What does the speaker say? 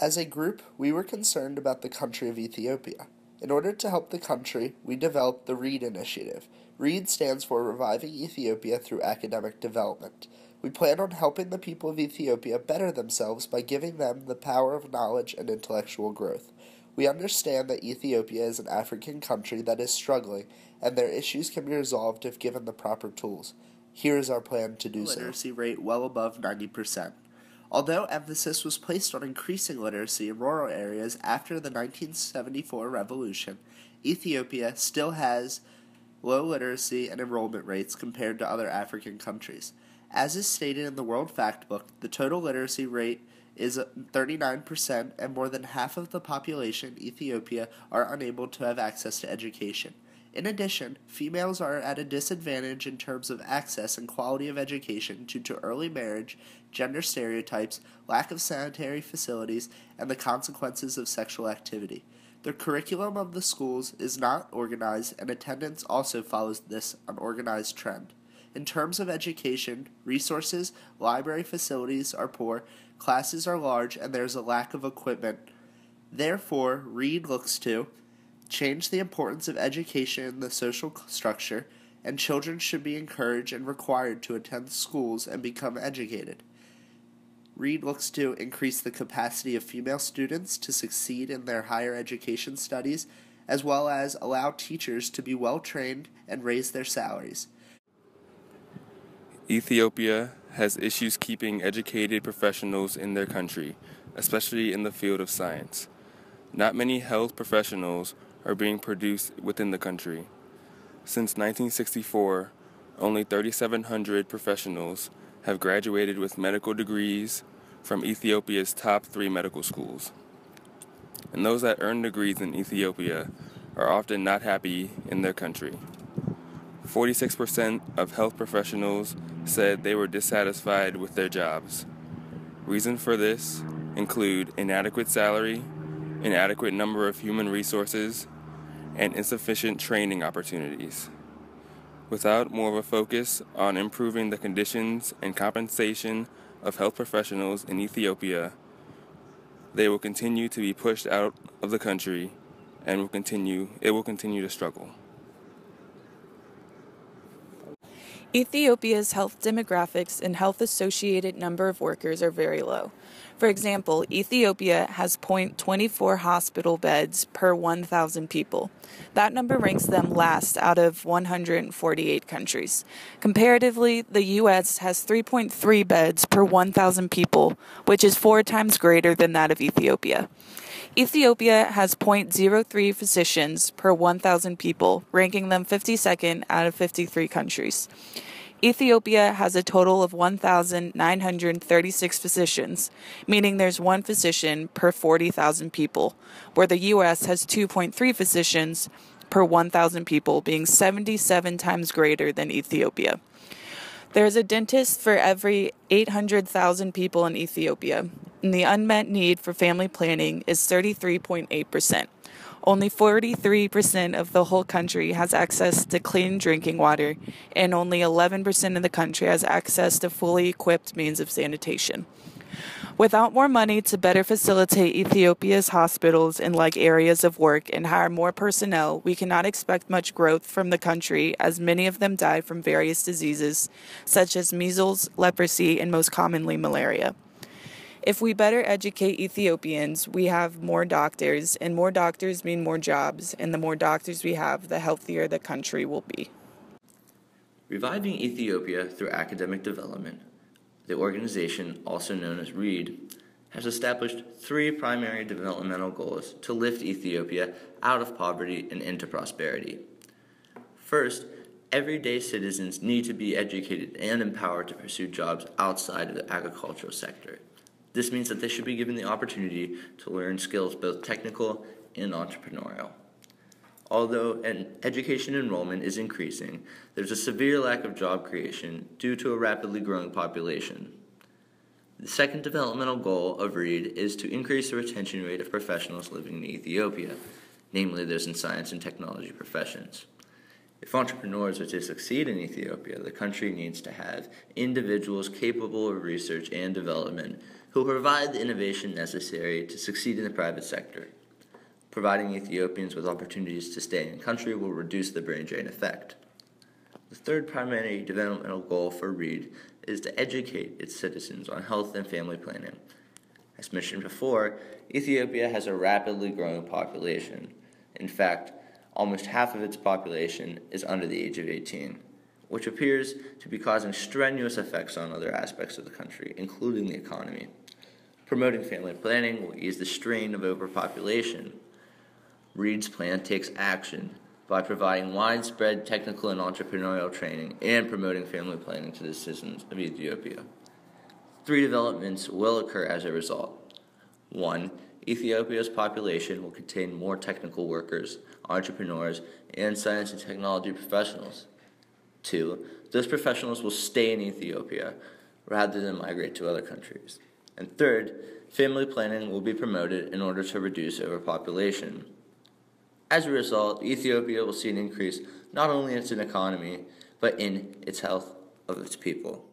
As a group, we were concerned about the country of Ethiopia. In order to help the country, we developed the READ initiative. READ stands for Reviving Ethiopia Through Academic Development. We plan on helping the people of Ethiopia better themselves by giving them the power of knowledge and intellectual growth. We understand that Ethiopia is an African country that is struggling, and their issues can be resolved if given the proper tools. Here is our plan to do so. Literacy rate well above 90%. Although emphasis was placed on increasing literacy in rural areas after the 1974 revolution, Ethiopia still has low literacy and enrollment rates compared to other African countries. As is stated in the World Factbook, the total literacy rate is 39%, and more than half of the population in Ethiopia are unable to have access to education. In addition, females are at a disadvantage in terms of access and quality of education due to early marriage, gender stereotypes, lack of sanitary facilities, and the consequences of sexual activity. The curriculum of the schools is not organized, and attendance also follows this unorganized trend. In terms of education, resources, library facilities are poor, classes are large, and there is a lack of equipment. Therefore, READ looks to change the importance of education in the social structure, and children should be encouraged and required to attend schools and become educated. READ looks to increase the capacity of female students to succeed in their higher education studies, as well as allow teachers to be well trained and raise their salaries. Ethiopia has issues keeping educated professionals in their country, especially in the field of science. Not many health professionals are being produced within the country. Since 1964, only 3,700 professionals have graduated with medical degrees from Ethiopia's top 3 medical schools. And those that earn degrees in Ethiopia are often not happy in their country. 46% of health professionals said they were dissatisfied with their jobs. Reasons for this include inadequate salary, inadequate number of human resources, and insufficient training opportunities. Without more of a focus on improving the conditions and compensation of health professionals in Ethiopia, they will continue to be pushed out of the country and it will continue to struggle. Ethiopia's health demographics and health-associated number of workers are very low. For example, Ethiopia has 0.24 hospital beds per 1,000 people. That number ranks them last out of 148 countries. Comparatively, the U.S. has 3.3 beds per 1,000 people, which is 4 times greater than that of Ethiopia. Ethiopia has 0.03 physicians per 1,000 people, ranking them 52nd out of 53 countries. Ethiopia has a total of 1,936 physicians, meaning there's 1 physician per 40,000 people, where the U.S. has 2.3 physicians per 1,000 people, being 77 times greater than Ethiopia. There is a dentist for every 800,000 people in Ethiopia, and the unmet need for family planning is 33.8%. Only 43% of the whole country has access to clean drinking water, and only 11% of the country has access to fully equipped means of sanitation. Without more money to better facilitate Ethiopia's hospitals in like areas of work and hire more personnel, we cannot expect much growth from the country, as many of them die from various diseases such as measles, leprosy, and most commonly malaria. If we better educate Ethiopians, we have more doctors, and more doctors mean more jobs, and the more doctors we have, the healthier the country will be. Reviving Ethiopia Through Academic Development, the organization, also known as READ, has established 3 primary developmental goals to lift Ethiopia out of poverty and into prosperity. First, everyday citizens need to be educated and empowered to pursue jobs outside of the agricultural sector. This means that they should be given the opportunity to learn skills both technical and entrepreneurial. Although education enrollment is increasing, there's a severe lack of job creation due to a rapidly growing population. The second developmental goal of READ is to increase the retention rate of professionals living in Ethiopia, namely those in science and technology professions. If entrepreneurs are to succeed in Ethiopia, the country needs to have individuals capable of research and development who will provide the innovation necessary to succeed in the private sector. Providing Ethiopians with opportunities to stay in the country will reduce the brain drain effect. The third primary developmental goal for READ is to educate its citizens on health and family planning. As mentioned before, Ethiopia has a rapidly growing population. In fact, almost half of its population is under the age of 18, which appears to be causing strenuous effects on other aspects of the country, including the economy. Promoting family planning will ease the strain of overpopulation. READ's plan takes action by providing widespread technical and entrepreneurial training and promoting family planning to the citizens of Ethiopia. 3 developments will occur as a result. 1. Ethiopia's population will contain more technical workers, entrepreneurs, and science and technology professionals. 2. Those professionals will stay in Ethiopia rather than migrate to other countries. And 3rd, family planning will be promoted in order to reduce overpopulation. As a result, Ethiopia will see an increase not only in its economy, but in its health of its people.